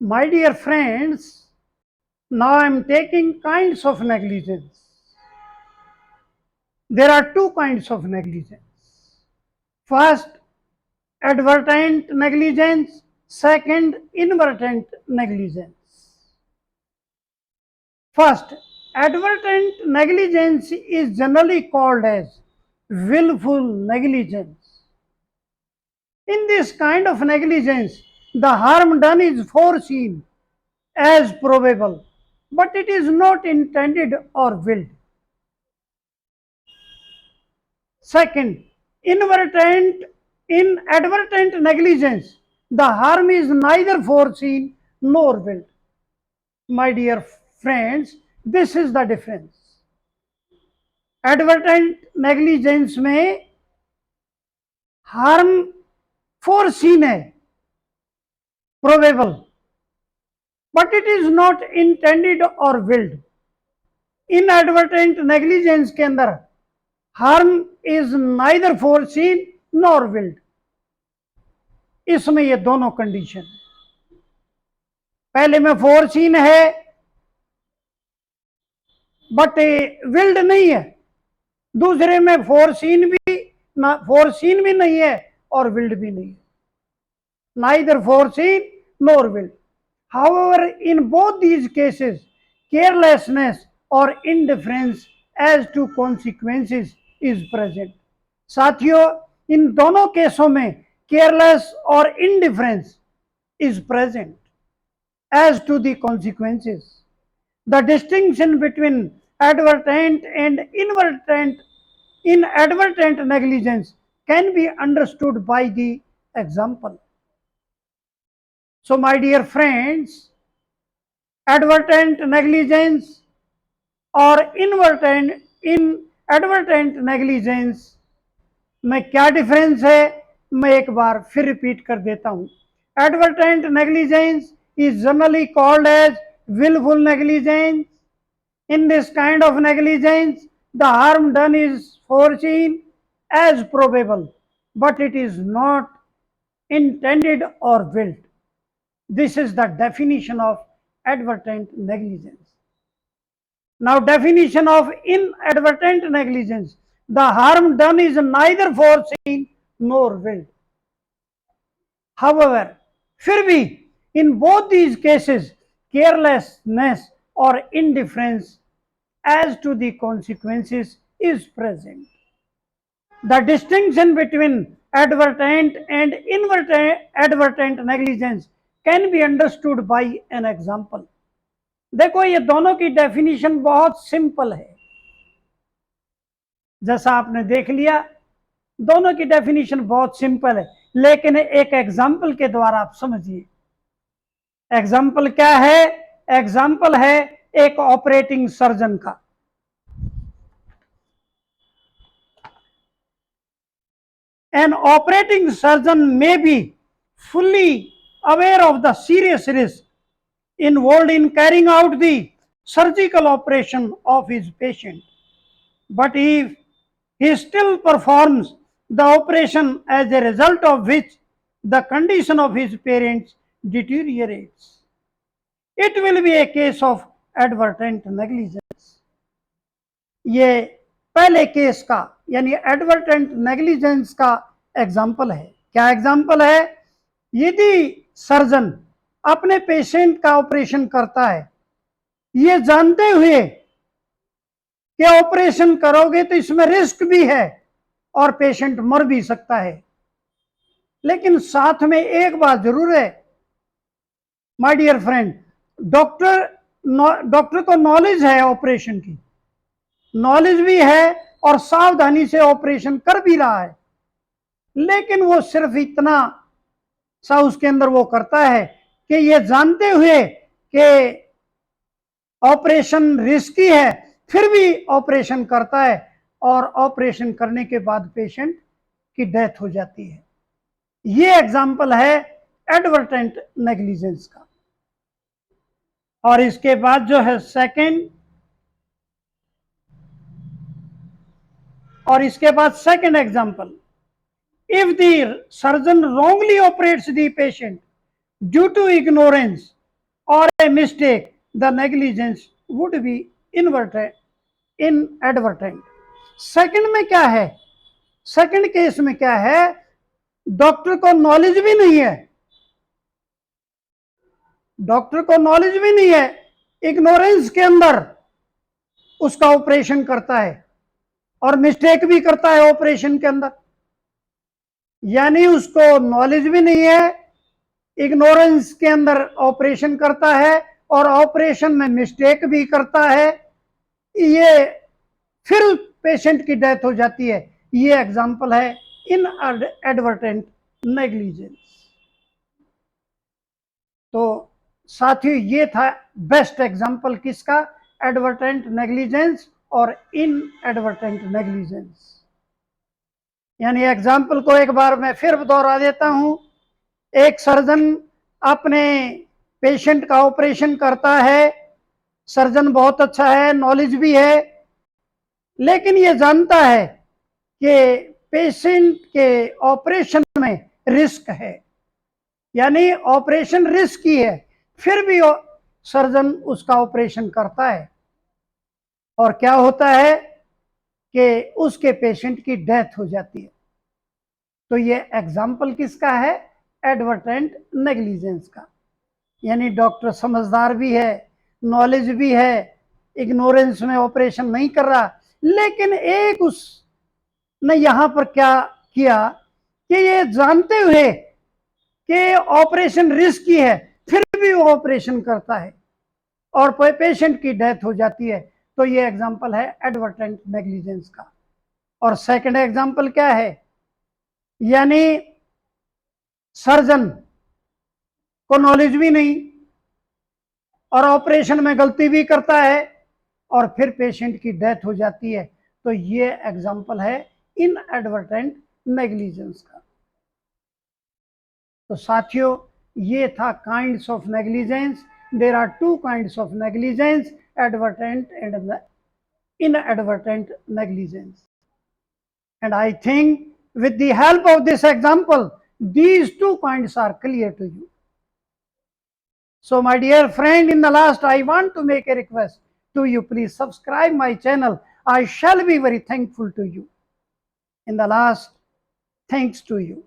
My dear friends, now I am taking kinds of negligence. There are two kinds of negligence. First, advertent negligence. Second, inadvertent negligence. First, advertent negligence is generally called as willful negligence. In this kind of negligence, the harm done is foreseen as probable, but it is not intended or willed. Second, inadvertent negligence, the harm is neither foreseen nor willed. My dear friends, this is the difference. Advertent negligence में harm foreseen है, probable, but it is not intended और willed. Inadvertent negligence के अंदर harm is neither foreseen nor willed. इसमें ये दोनों condition है. पहले में फोरसीन है बट विल्ड नहीं है. दूसरे में फोरसीन भी नहीं है और विल्ड भी नहीं है. Neither foreseen nor willed. However, in both these cases, carelessness or indifference as to consequences is present. साथियों, इन दोनों केसों में केयरलेस और indifference is present as to the consequences. The distinction between advertent and inadvertent negligence can be understood by the example. So, my dear friends, advertent negligence और inadvertent negligence में क्या difference है, मैं एक बार फिर रिपीट कर देता हूं. Advertent negligence is generally called as willful negligence. In this kind of negligence, the harm done is foreseen as probable, but it is not intended or willed. This is the definition of advertent negligence. Now, definition of inadvertent negligence. The harm done is neither foreseen nor willed. However, फिर भी in both these cases, carelessness or indifference as to the consequences is present. The distinction between advertent and inadvertent negligence can be understood by an example. देखो, ये दोनों की definition बहुत simple है. जैसा आपने देख लिया, दोनों की डेफिनेशन बहुत सिंपल है, लेकिन एक एग्जाम्पल के द्वारा आप समझिए. एग्जाम्पल क्या है? एग्जाम्पल है एक ऑपरेटिंग सर्जन का. An operating surgeon may be fully aware of the serious risk involved in carrying out the surgical operation of his patient, but if he still performs the operation, as a result of which the condition of his parents deteriorates, it will be a case of advertent negligence. ये पहले case का यानी advertent negligence का example है. क्या example है? यदि surgeon अपने पेशेंट का ऑपरेशन करता है, ये जानते हुए कि ऑपरेशन करोगे तो इसमें रिस्क भी है और पेशेंट मर भी सकता है, लेकिन साथ में एक बात जरूर है माय डियर फ्रेंड, डॉक्टर को नॉलेज है ऑपरेशन की, नॉलेज भी है और सावधानी से ऑपरेशन कर भी रहा है, लेकिन वो सिर्फ इतना सा उसके अंदर वो करता है कि ये जानते हुए कि ऑपरेशन रिस्की है, फिर भी ऑपरेशन करता है और ऑपरेशन करने के बाद पेशेंट की डेथ हो जाती है. ये एग्जाम्पल है एडवर्टेंट नेग्लिजेंस का. और इसके बाद जो है सेकंड, और इसके बाद second example, if the surgeon wrongly operates the patient Due to ignorance or a mistake, the negligence would be inadvertent. Second में क्या है, सेकंड केस में क्या है, डॉक्टर को नॉलेज भी नहीं है, डॉक्टर को नॉलेज भी नहीं है, इग्नोरेंस के अंदर उसका ऑपरेशन करता है और मिस्टेक भी करता है ऑपरेशन के अंदर। यानी उसको नॉलेज भी नहीं है, इग्नोरेंस के अंदर ऑपरेशन करता है और ऑपरेशन में मिस्टेक भी करता है, ये फिर पेशेंट की डेथ हो जाती है। ये एग्जांपल है इनएडवर्टेंट नेग्लिजेंस। तो साथियों, ये था बेस्ट एग्जांपल किसका, एडवर्टेंट नेग्लिजेंस और इनएडवर्टेंट नेग्लिजेंस। यानी एग्जाम्पल को एक बार मैं फिर दोहरा देता हूं। एक सर्जन अपने पेशेंट का ऑपरेशन करता है, सर्जन बहुत अच्छा है, नॉलेज भी है, लेकिन ये जानता है कि पेशेंट के ऑपरेशन में रिस्क है, यानी ऑपरेशन रिस्की है, फिर भी सर्जन उसका ऑपरेशन करता है और क्या होता है कि उसके पेशेंट की डेथ हो जाती है। तो ये एग्जाम्पल किसका है, एडवर्टेंट नेग्लिजेंस का। यानी डॉक्टर समझदार भी है, नॉलेज भी है, इग्नोरेंस में ऑपरेशन नहीं कर रहा, लेकिन एक उसने यहां पर क्या किया कि ये जानते हुए कि ऑपरेशन रिस्की है, फिर भी वो ऑपरेशन करता है और पेशेंट की डेथ हो जाती है। तो ये एग्जांपल है एडवर्टेंट नेग्लिजेंस का। और सेकंड एग्जांपल क्या है, यानी सर्जन को नॉलेज भी नहीं और ऑपरेशन में गलती भी करता है और फिर पेशेंट की डेथ हो जाती है। तो ये एग्जांपल है इनएडवर्टेंट नेग्लिजेंस का। तो साथियों, ये था kinds of negligence. There are two kinds of negligence, advertent and inadvertent negligence. And I think with the help of this example, these two points are clear to you. So my dear friend, in the last I want to make a request to you, please subscribe my channel. I shall be very thankful to you. In the last, thanks to you.